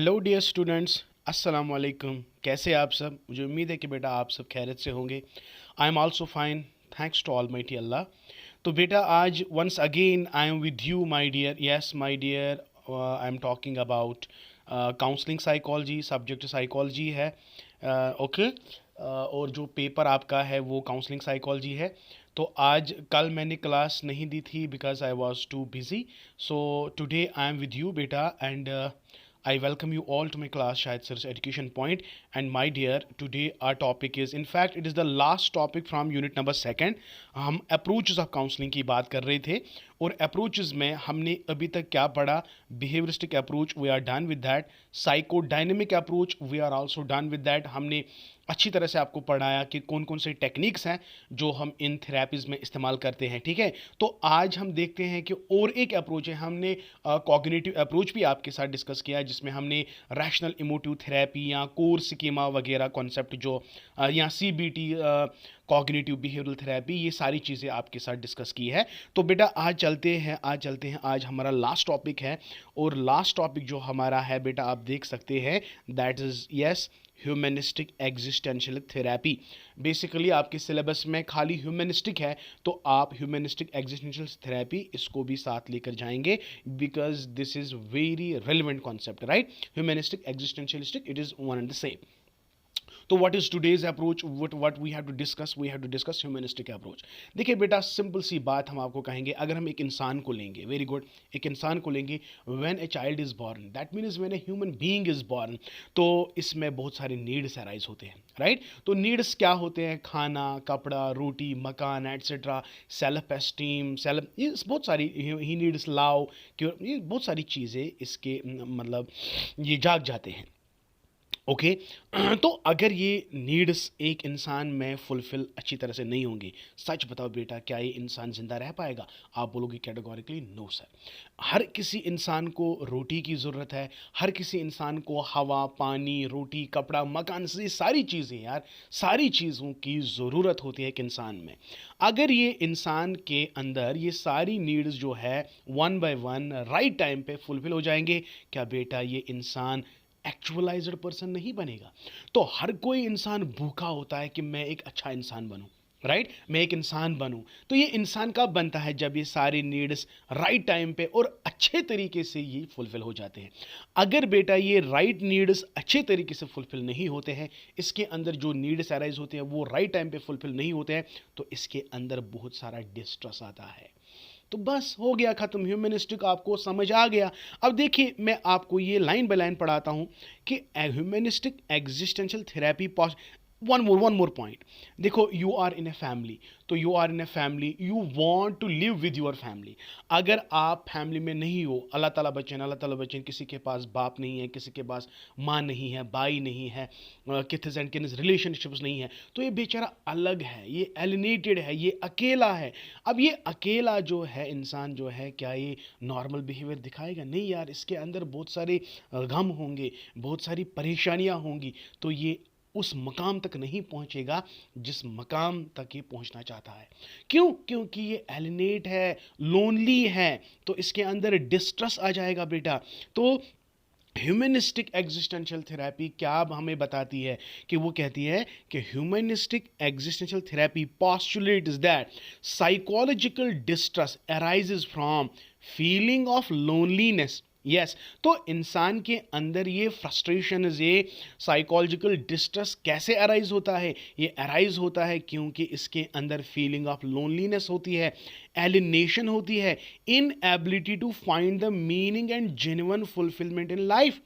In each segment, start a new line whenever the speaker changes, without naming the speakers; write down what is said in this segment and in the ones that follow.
Hello dear students, अस्सलाम वालेकुम। कैसे आप सब? मुझे उम्मीद है कि बेटा आप सब खैरियत से होंगे। I am also fine, thanks to almighty Allah. तो बेटा आज once again I am with you my dear. Yes my dear, I am talking about counselling psychology. Subject psychology है। ओके। और जो पेपर आपका है वो काउंसलिंग साइकोलॉजी है। तो आज कल मैंने क्लास नहीं दी थी because I was too busy. So today I am with you बेटा and I welcome you all to my class Shahid Sir's Education Point. And my dear, today our topic is, in fact, it is the last topic from unit number second. हम approaches of counseling की बात कर रहे थे और approaches में हमने अभी तक क्या पढ़ा? Behavioristic approach, we are done with that. Psychodynamic approach, we are also done with that. हमने अच्छी तरह से आपको पढ़ाया कि कौन कौन से टेक्निक्स हैं जो हम इन थेरेपीज़ में इस्तेमाल करते हैं। ठीक है, तो आज हम देखते हैं कि और एक अप्रोच है। हमने कॉग्निटिव अप्रोच भी आपके साथ डिस्कस किया जिसमें हमने रैशनल इमोटिव थेरेपी या कोर स्कीमा वगैरह कॉन्सेप्ट जो या CBT कॉग्निटिव बिहेवियरल थेरेपी, ये सारी चीज़ें आपके साथ डिस्कस की है। तो बेटा आज चलते हैं आज हमारा लास्ट टॉपिक है। और लास्ट टॉपिक जो हमारा है बेटा आप देख सकते हैं, that is yes humanistic existential therapy. Basically आपके सिलेबस में खाली ह्यूमनिस्टिक है तो आप ह्यूमनिस्टिक एग्जिस्टेंशियल थेरेपी इसको भी साथ लेकर जाएंगे because this is very relevant concept, right? Humanistic existentialistic, it is one and the same. तो what is today's approach? What we have to discuss humanistic approach. देखिए बेटा, सिंपल सी बात हम आपको कहेंगे। अगर हम एक इंसान को लेंगे, वेरी गुड, एक इंसान को लेंगे, when a child is born, that means when a human being is born, तो इसमें बहुत सारे नीड्स अराइज होते हैं, राइट? तो नीड्स क्या होते हैं? खाना, कपड़ा, रोटी, मकान, एटसेट्रा, सेल्फ एस्टीम, सेल्फ, ये बहुत सारी, ही नीड्स लव, ये बहुत सारी चीज़ें इसके मतलब ये जाग जाते हैं। ओके। तो अगर ये नीड्स एक इंसान में फुलफिल अच्छी तरह से नहीं होंगी, सच बताओ बेटा, क्या ये इंसान जिंदा रह पाएगा? आप बोलोगे कैटेगोरिकली नो सर। हर किसी इंसान को रोटी की ज़रूरत है, हर किसी इंसान को हवा, पानी, रोटी, कपड़ा, मकान से सारी चीज़ें, यार सारी चीज़ों की ज़रूरत होती है एक इंसान में। अगर ये इंसान के अंदर ये सारी नीड्स जो है one by one right time पे फुलफिल हो जाएंगे, क्या बेटा ये इंसान एक्चुअलाइज्ड पर्सन नहीं बनेगा? तो हर कोई इंसान भूखा होता है कि मैं एक अच्छा इंसान बनूं, राइट? मैं एक इंसान बनूं। तो ये इंसान कब बनता है? जब ये सारे नीड्स राइट टाइम पे और अच्छे तरीके से ये फुलफिल हो जाते हैं। अगर बेटा ये राइट नीड्स अच्छे तरीके से फुलफिल नहीं होते हैं, इसके अंदर जो नीड्स अराइज होते हैं वो राइट टाइम पे फुलफिल नहीं होते हैं, तो इसके अंदर बहुत सारा डिस्ट्रेस आता है। तो बस हो गया खत्म, ह्यूमनिस्टिक आपको समझ आ गया। अब देखिए, मैं आपको ये लाइन बाय लाइन पढ़ाता हूं कि humanistic existential therapy. One more point. देखो, you are in a family, तो you are in a family, you want to live with your family. अगर आप फैमिली में नहीं हो, अल्लाह ताला बच्चन, अल्लाह ताला बच्चन, किसी के पास बाप नहीं है, किसी के पास माँ नहीं है, भाई नहीं है, किथस एंड किन्स रिलेशनशिप्स नहीं है, तो ये बेचारा अलग है, ये एलिनेटेड है, ये अकेला है। अब ये अकेला जो है इंसान जो है, क्या ये नॉर्मल बिहेवियर दिखाएगा? नहीं यार, इसके अंदर बहुत सारे गम होंगे, बहुत सारी परेशानियां होंगी। तो ये उस मकाम तक नहीं पहुंचेगा जिस मकाम तक ये पहुंचना चाहता है। क्यों? क्योंकि ये एलिनेट है, लोनली है, तो इसके अंदर डिस्ट्रेस आ जाएगा बेटा। तो ह्यूमनिस्टिक एग्जिस्टेंशियल थेरेपी क्या अब हमें बताती है? कि वो कहती है कि humanistic existential therapy postulates that psychological distress arises from feeling of loneliness. Yes, तो इंसान के अंदर ये फ्रस्ट्रेशन, ये साइकोलॉजिकल डिस्ट्रेस कैसे अराइज होता है? ये अराइज होता है क्योंकि इसके अंदर फीलिंग ऑफ लोनलीनेस होती है, एलिनेशन होती है, inability to find the meaning and genuine fulfilment in life.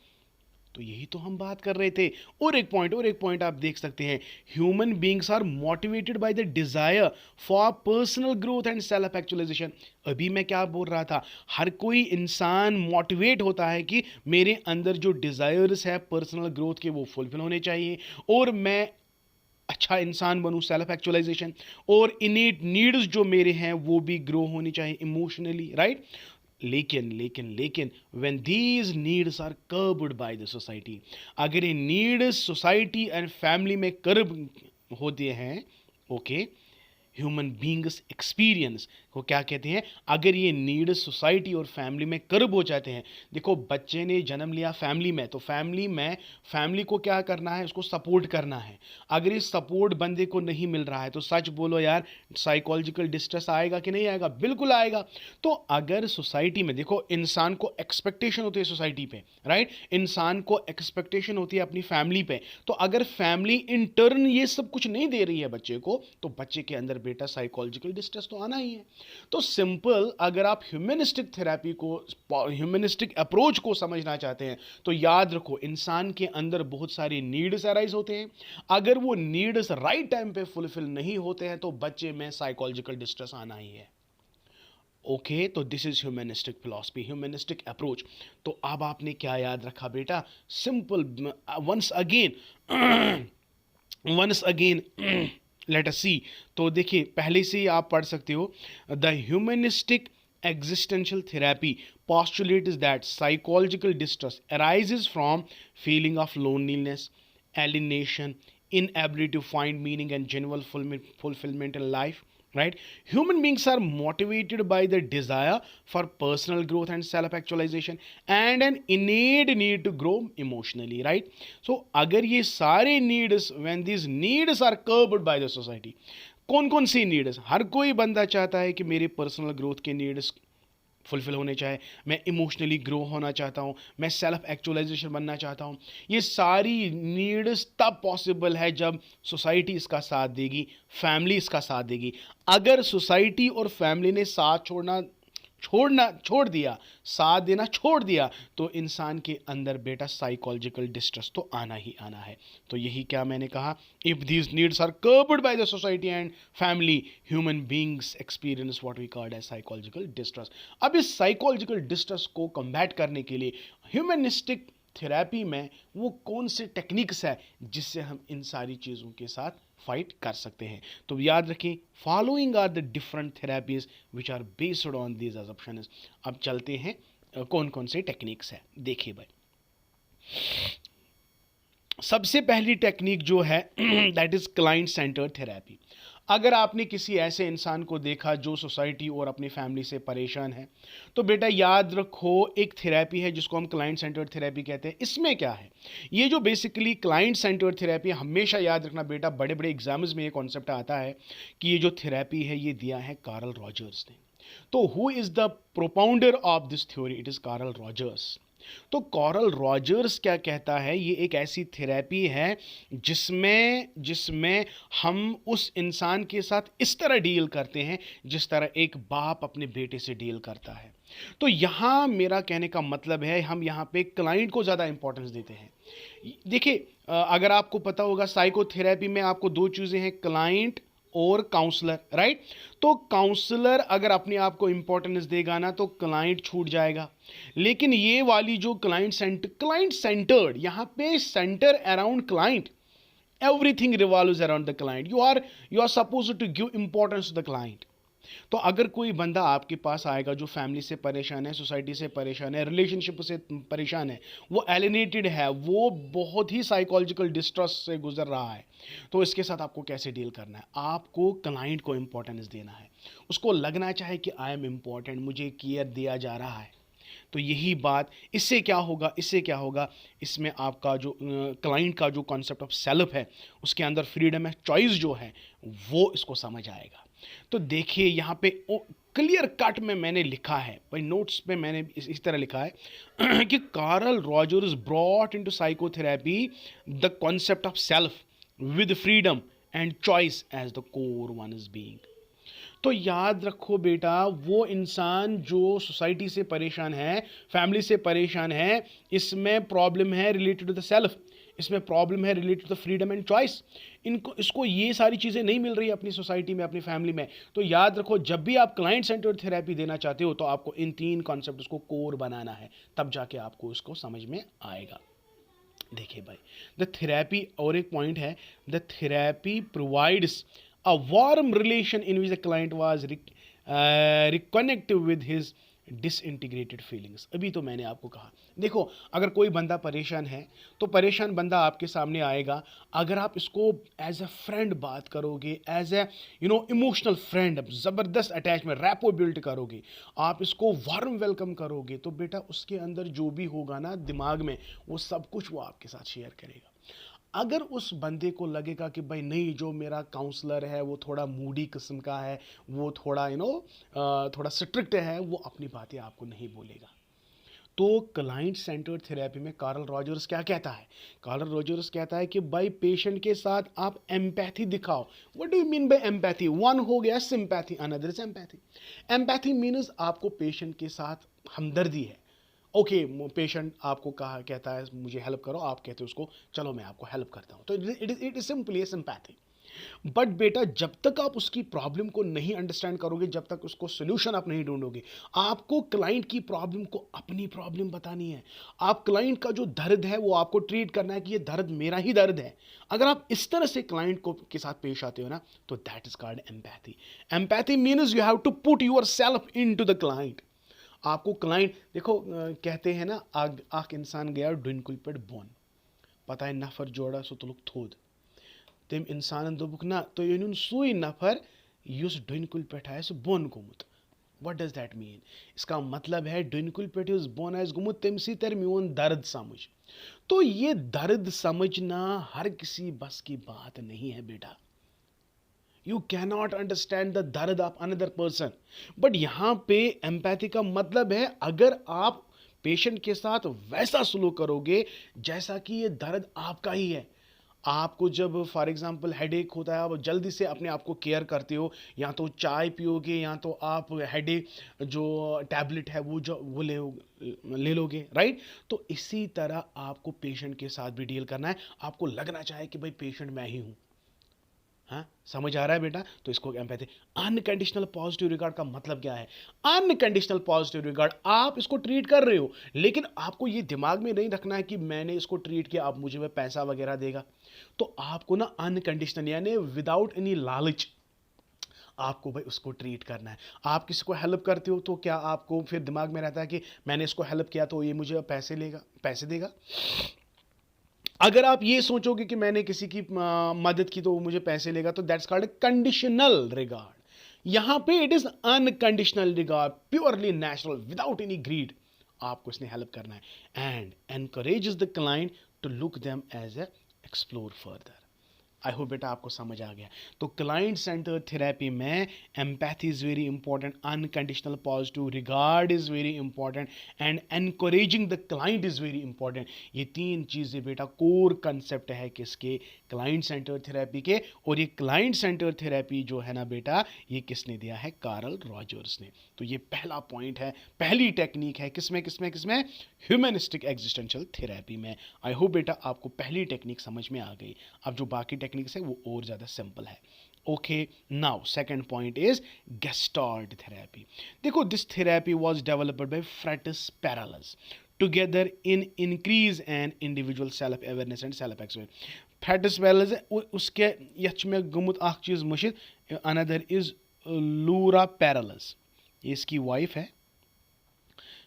तो यही तो हम बात कर रहे थे। और एक पॉइंट आप देख सकते हैं, human beings are motivated by the desire for personal growth and self actualisation. अभी मैं क्या बोल रहा था, हर कोई इंसान मोटिवेट होता है कि मेरे अंदर जो डिजायर्स है पर्सनल ग्रोथ के वो फुलफिल होने चाहिए और मैं अच्छा इंसान बनूं, सेल्फ एक्चुअलाइजेशन, और इनेट नीड्स जो मेरे हैं वो भी ग्रो होनी चाहिए इमोशनली, राइट? लेकिन when these needs are curbed by the society, अगर ये नीड्स सोसाइटी एंड फैमिली में कर्ब होते हैं, ओके, ह्यूमन बींग्स एक्सपीरियंस को क्या कहते हैं, अगर ये नीड सोसाइटी और फैमिली में कर्ब हो जाते हैं। देखो बच्चे ने जन्म लिया फैमिली में, तो फैमिली को क्या करना है, उसको सपोर्ट करना है। अगर ये सपोर्ट बंदे को नहीं मिल रहा है तो सच बोलो यार, साइकोलॉजिकल डिस्ट्रेस आएगा कि नहीं आएगा, बिल्कुल आएगा। तो अगर सोसाइटी में, देखो इंसान को एक्सपेक्टेशन होती है सोसाइटी पे, राइट, इंसान को एक्सपेक्टेशन होती है अपनी फैमिली पे, तो अगर फैमिली इन टर्न ये सब कुछ नहीं दे रही है बच्चे को, तो बच्चे के अंदर बेटा साइकोलॉजिकल डिस्ट्रेस तो आना ही है। तो सिंपल, अगर आप ह्यूमनिस्टिक थेरेपी को, ह्यूमनिस्टिक अप्रोच को समझना चाहते हैं, तो याद रखो इंसान के अंदर बहुत सारी नीड्स अराइज होते हैं। अगर वो नीड्स राइट टाइम पे फुलफिल नहीं होते हैं तो बच्चे में साइकोलॉजिकल डिस्ट्रेस आना ही है। ओके, तो this is humanistic philosophy, humanistic approach. तो अब आपने क्या याद रखा बेटा, simple, once again let us see. तो देखिए पहले से ही आप पढ़ सकते हो, the humanistic existential therapy postulates that psychological distress arises from feeling of loneliness, alienation, inability to find meaning and genuine fulfillment in life, right? Human beings are motivated by the desire for personal growth and self actualization and an innate need to grow emotionally, right? So agar ye sare needs, when these needs are curbed by the society, कौन कौन सी needs, हर कोई बंदा चाहता है कि मेरे personal growth के needs fulfil होने चाहे, मैं इमोशनली ग्रो होना चाहता हूँ, मैं सेल्फ एक्चुअलाइजेशन बनना चाहता हूँ। ये सारी नीड्स तब पॉसिबल है जब सोसाइटी इसका साथ देगी, फैमिली इसका साथ देगी। अगर सोसाइटी और फैमिली ने साथ छोड़ दिया, साथ देना छोड़ दिया, तो इंसान के अंदर बेटा साइकोलॉजिकल डिस्ट्रेस तो आना ही आना है। तो यही क्या मैंने कहा, if these needs are curbed by the society and family, human beings experience what we called as psychological distress. अब इस साइकोलॉजिकल डिस्ट्रेस को कम्बैट करने के लिए ह्यूमनिस्टिक थेरेपी में वो कौन से टेक्निक्स है जिससे हम इन सारी चीज़ों के साथ फाइट कर सकते हैं। तो याद रखें, following are the different therapies which are based on these assumptions. अब चलते हैं कौन कौन से टेक्निक्स है, देखिए भाई। सबसे पहली टेक्निक जो है that is client centred therapy. अगर आपने किसी ऐसे इंसान को देखा जो सोसाइटी और अपनी फैमिली से परेशान है, तो बेटा याद रखो एक थेरेपी है जिसको हम क्लाइंट सेंटर्ड थेरेपी कहते हैं। इसमें क्या है, ये जो बेसिकली क्लाइंट सेंटर्ड थेरेपी, हमेशा याद रखना बेटा, बड़े बड़े एग्जाम्स में ये कॉन्सेप्ट आता है कि ये जो थेरेपी है ये दिया है कार्ल रॉजर्स ने। तो who is the propounder of this theory, it is Karl Rogers. तो कार्ल रॉजर्स क्या कहता है, ये एक ऐसी थेरेपी है जिसमें हम उस इंसान के साथ इस तरह डील करते हैं जिस तरह एक बाप अपने बेटे से डील करता है। तो यहाँ मेरा कहने का मतलब है, हम यहाँ पे क्लाइंट को ज़्यादा इंपॉर्टेंस देते हैं। देखिए अगर आपको पता होगा, साइकोथेरेपी में आपको दो चीज़ें हैं, क्लाइंट और काउंसलर, राइट। तो काउंसलर अगर अपने आप को इंपॉर्टेंस देगा ना तो क्लाइंट छूट जाएगा। लेकिन ये वाली जो क्लाइंट सेंटर्ड, यहाँ पे centre around client, everything revolves around the client, you are supposed to give importance to the client. तो अगर कोई बंदा आपके पास आएगा जो फैमिली से परेशान है, सोसाइटी से परेशान है, रिलेशनशिप से परेशान है, वो एलिनेटेड है, वो बहुत ही साइकोलॉजिकल डिस्ट्रेस से गुजर रहा है, तो इसके साथ आपको कैसे डील करना है, आपको क्लाइंट को इंपॉर्टेंस देना है। उसको लगना चाहे कि आई एम इम्पॉर्टेंट, मुझे केयर दिया जा रहा है। तो यही बात, इससे क्या होगा, इसमें आपका जो क्लाइंट का जो कॉन्सेप्ट ऑफ सेल्फ है, उसके अंदर फ्रीडम है, चॉइस जो है, वो इसको समझ आएगा। तो देखिए यहाँ पे क्लियर कट में मैंने लिखा है भाई, नोट्स पे मैंने इस तरह लिखा है कि Carl Rogers brought into psychotherapy the concept of self with freedom and choice as the core one is being. तो याद रखो बेटा, वो इंसान जो सोसाइटी से परेशान है, फैमिली से परेशान है, इसमें प्रॉब्लम है रिलेटेड टू द सेल्फ, इसमें प्रॉब्लम है related to the freedom and choice. इसको ये सारी चीज़ें नहीं मिल रही है अपनी सोसाइटी में, अपनी फैमिली में। तो याद रखो, जब भी आप क्लाइंट सेंटर्ड थेरेपी देना चाहते हो तो आपको इन तीन कॉन्सेप्ट्स को कोर बनाना है, तब जाके आपको इसको समझ में आएगा। देखिए भाई, द थेरेपी, और एक पॉइंट है, the therapy provides a warm relation in which the client was reconnected with his disintegrated feelings. अभी तो मैंने आपको कहा, देखो अगर कोई बंदा परेशान है तो परेशान बंदा आपके सामने आएगा, अगर आप इसको एज अ फ्रेंड बात करोगे, एज ए इमोशनल फ्रेंड, ज़बरदस्त अटैचमेंट रैपो बिल्ड करोगे, आप इसको वार्म वेलकम करोगे, तो बेटा उसके अंदर जो भी होगा ना दिमाग में, वो सब कुछ वो आपके साथ शेयर करेगा। अगर उस बंदे को लगेगा कि भाई नहीं, जो मेरा काउंसलर है वो थोड़ा मूडी किस्म का है, वो थोड़ा थोड़ा स्ट्रिक्ट है, वो अपनी बातें आपको नहीं बोलेगा। तो क्लाइंट सेंटर्ड थेरेपी में कार्ल रॉजर्स क्या कहता है? कार्ल रॉजर्स कहता है कि भाई पेशेंट के साथ आप एम्पैथी दिखाओ। What do you mean by empathy? One हो गया sympathy, another is empathy. Empathy means आपको पेशेंट के साथ हमदर्दी है। ओके, पेशेंट आपको कहा कहता है मुझे हेल्प करो, आप कहते हो उसको चलो मैं आपको हेल्प करता हूँ, तो it is simply sympathy. But बेटा जब तक आप उसकी प्रॉब्लम को नहीं अंडरस्टैंड करोगे, जब तक उसको सोल्यूशन आप नहीं ढूंढोगे, आपको क्लाइंट की प्रॉब्लम को अपनी प्रॉब्लम बतानी है। आप क्लाइंट का जो दर्द है वो आपको ट्रीट करना है कि ये दर्द मेरा ही दर्द है। अगर आप इस तरह से क्लाइंट को के साथ पेश आते हो ना, तो that is called empathy. Empathy means you have to put yourself into the client. आपको क्लाइंट देखो, कहते हैं ना, आग आख इंसान गया डुनकुल पे बोन, पता है नफर जोड़ा सो तुलुक थोद, तम इंसान दोपुक ना तो ये सुई नफर युस डुनकुल पे सो बोन गोमुत। What does that mean? इसका मतलब है डुनकुल पे युस बोन आस गोमुत तम सी तर मोन दर्द समझ। तो ये दर्द समझना हर किसी बस की बात नहीं है बेटा। यू कैनॉट अंडरस्टैंड द दर्द ऑफ अनदर पर्सन। बट यहां पे एम्पैथी का मतलब है अगर आप पेशेंट के साथ वैसा सलूक करोगे जैसा कि ये दर्द आपका ही है। आपको जब फॉर एग्जांपल हेडेक होता है, आप जल्दी से अपने आप को केयर करते हो, या तो चाय पियोगे या तो आप हेडेक जो टैबलेट है वो ले लोगे, राइट? तो इसी तरह आपको पेशेंट के साथ भी डील करना है। आपको लगना चाहे कि भाई पेशेंट मैं ही हूँ। हाँ, समझ आ रहा है बेटा? तो इसको एम्पैथी। अनकंडीशनल पॉजिटिव रिगार्ड का मतलब क्या है? अनकंडीशनल पॉजिटिव रिगार्ड, आप इसको ट्रीट कर रहे हो, लेकिन आपको ये दिमाग में नहीं रखना है कि मैंने इसको ट्रीट किया अब मुझे वह पैसा वगैरह देगा। तो आपको ना अनकंडीशनल यानी विदाउट एनी लालच आपको भाई उसको ट्रीट करना है। आप किसी को हेल्प करते हो तो क्या आपको फिर दिमाग में रहता है कि मैंने इसको हेल्प किया तो ये मुझे पैसे देगा? अगर आप ये सोचोगे कि मैंने किसी की मदद की तो वो मुझे पैसे लेगा, तो दैट्स कॉल्ड कंडीशनल रिगार्ड। यहां पे it is unconditional regard, purely natural, without any greed. आपको इसने हेल्प करना है and encourages the client to look them as a explore further. I hope बेटा आपको समझ आ गया। तो क्लाइंट सेंटर थेरेपी में empathy is very important, unconditional positive regard is very important and encouraging the client is very important. ये तीन चीज़ें बेटा कोर कंसेप्ट है किसके? क्लाइंट सेंटर थेरेपी के। और ये क्लाइंट सेंटर थेरेपी जो है ना बेटा, ये किसने दिया है? कार्ल रॉजर्स ने। तो ये पहला पॉइंट है, पहली टेक्निक है किसमें किसमें किसमें? ह्यूमनिस्टिक एग्जिस्टेंशियल थेरेपी में। आई होप बेटा आपको पहली टेक्निक समझ में आ गई। अब जो बाकी टेक्निक्स है वो और ज़्यादा सिंपल है। Okay, now second point is gestalt therapy. देखो, this therapy was developed by Fritz Perls together in increase an individual self awareness and self experience. Fritz Perls उसके यच में गुमुत अख चीज मुशिद, अनदर इज लूरा पैरालस, ये इसकी वाइफ है।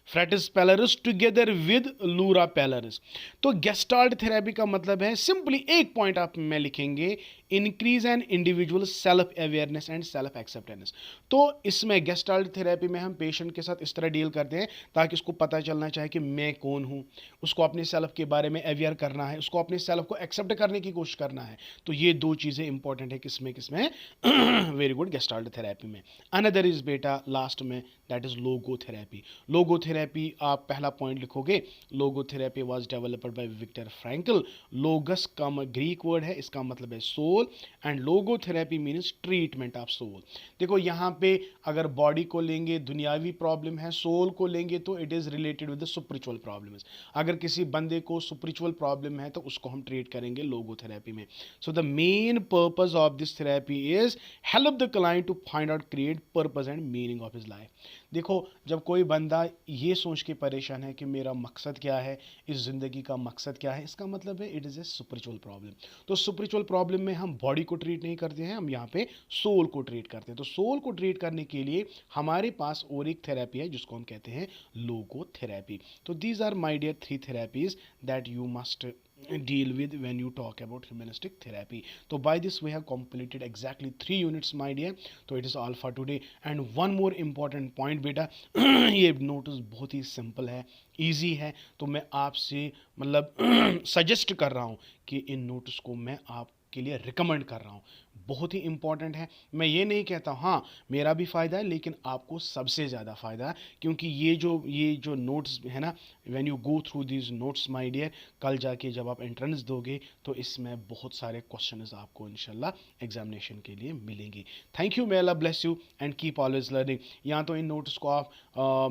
Fritz Perls together with Laura Perls. तो गेस्टाल्ट थेरेपी का मतलब है, सिंपली एक पॉइंट आप में लिखेंगे, increase an individual self awareness and self acceptance. तो इसमें गेस्टाल्ट थेरेपी में हम पेशेंट के साथ इस तरह डील करते हैं ताकि उसको पता चलना चाहे कि मैं कौन हूँ, उसको अपने सेल्फ के बारे में अवेयर करना है, उसको अपने सेल्फ को एक्सेप्ट करने की कोशिश करना है। तो ये दो चीज़ें इंपॉर्टेंट है किसमें किसमें? वेरी गुड, गेस्टाल्ट थेरेपी में। अनदर इज बेटा लास्ट में, that is logo therapy. Logo therapy आप पहला पॉइंट लिखोगे, logo therapy was developed by Viktor Frankl. Logos का ग्रीक वर्ड है, इसका मतलब है soul, and logo therapy means treatment of soul. देखो यहाँ पे अगर बॉडी को लेंगे दुनियावी प्रॉब्लम है, सोल को लेंगे तो it is related with the spiritual problems. अगर किसी बंदे को सुपरिचुअल प्रॉब्लम है तो उसको हम ट्रीट करेंगे लोगो थेरेपी में। So the main purpose of this therapy is help the client to find out create purpose and meaning of his life. देखो, जब कोई बंदा ये सोच के परेशान है कि मेरा मकसद क्या है, इस ज़िंदगी का मकसद क्या है, इसका मतलब है इट इज़ ए सुपरिचुअल प्रॉब्लम। तो सुपरिचुअल प्रॉब्लम में हम हम बॉडी को ट्रीट नहीं करते हैं, हम यहाँ पे सोल को ट्रीट करते हैं। तो सोल को ट्रीट करने के लिए हमारे पास और एक थेरेपी है जिसको हम कहते हैं लोगोथेरेपी। तो these are my dear 3 therapies that you must deal with when you talk about humanistic therapy. So by this we have completed exactly 3 units my dear. So it is all for today. And one more important point बेटा, ये notes बहुत ही simple है, easy है, तो मैं आपसे मतलब suggest कर रहा हूँ कि इन नोट्स को मैं आपके लिए रिकमेंड कर रहा हूँ, बहुत ही इंपॉर्टेंट है। मैं ये नहीं कहता हाँ मेरा भी फ़ायदा है, लेकिन आपको सबसे ज़्यादा फ़ायदा है, क्योंकि ये जो नोट्स है ना, when you go through these notes my dear, कल जाके जब आप एंट्रेंस दोगे तो इसमें बहुत सारे क्वेश्चंस आपको इंशाल्लाह एग्जामिनेशन के लिए मिलेंगे। Thank you, may Allah bless you and keep always learning. या तो इन नोट्स को आप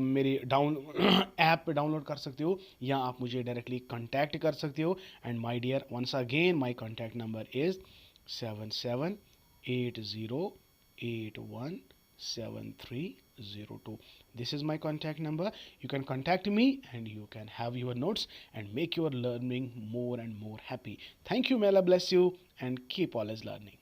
मेरी ऐप पे डाउनलोड कर सकते हो, या आप मुझे डायरेक्टली कॉन्टैक्ट कर सकते हो। And my dear once again my contact number is 7780817302. This is my contact number. You can contact me and you can have your notes and make your learning more and more happy. Thank you. May Allah bless you and keep always learning.